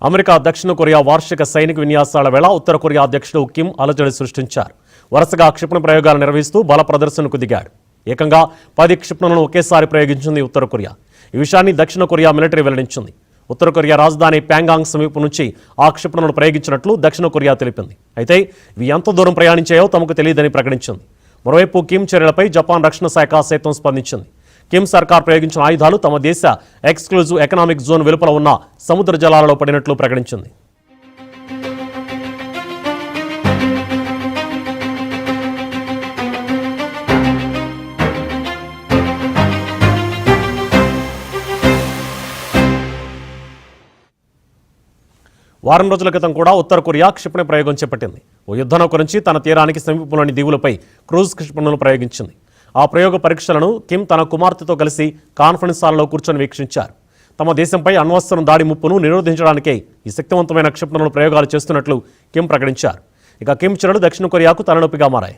America దక్షిణ Korea వార్షిక సైనిక విన్యాసాల వేళ ఉత్తర కొరియా అధ్యక్షుడు కిమ్ అలజడి సృష్టించారు. వరుసగా క్షిపణి ప్రయోగాలు నిర్వహిస్తూ బల ప్రదర్శనకు దిగాడు. ఏకంగా 10 క్షిపణులను ఒకేసారి ప్రయోగించింది ఉత్తర కొరియా. ఈ విషయాన్ని దక్షిణ కొరియా మిలిటరీ వెల్లడించింది. ఉత్తర కొరియా రాజధాని ప్యాంగాంగ్ సమీపం నుంచి ఆ క్షిపణులను ప్రయోగించినట్లు దక్షిణ కొరియా తెలిపింది. అయితే ఇవి ఎంత దూరం ప్రయాణించాయో తమకు తెలియదని ప్రకటించింది. మరోవైపు కిమ్ చర్యలపై జపాన్ రక్షణ శాఖ సైతం స్పందించింది. కిమ్ సర్కార్ ప్రయోగించిన ఆయుధాలు తమ దేశ ఎక్స్క్లూజివ్ ఎకనామిక్ జోన్ వెలుపల ఉన్న సముద్ర జలాలలో పడినట్లు ప్రకటించింది. వారం రోజుల క్రితం కూడా ఉత్తర కొరియా క్షిపణి ప్రయోగం చేపట్టింది. ఓ యుద్ధనౌక నుంచి తన తీరానికి సమీపంలోని దీవులపై క్రూజ్ క్షిపణులను ప్రయోగించింది. ఆ ప్రయోగ పరీక్షలను కిమ్ తన కుమార్తెతో కలిసి కాన్ఫరెన్స్ హాల్లో కూర్చొని వీక్షించారు. తమ దేశంపై అణ్వస్త్రం దాడి ముప్పును నిరోధించడానికే ఈ శక్తివంతమైన క్షిపణులను ప్రయోగాలు చేస్తున్నట్లు కిమ్ ప్రకటించారు. ఇక కిమ్ చర్యలు దక్షిణ కొరియాకు తలనొప్పిగా మారాయి.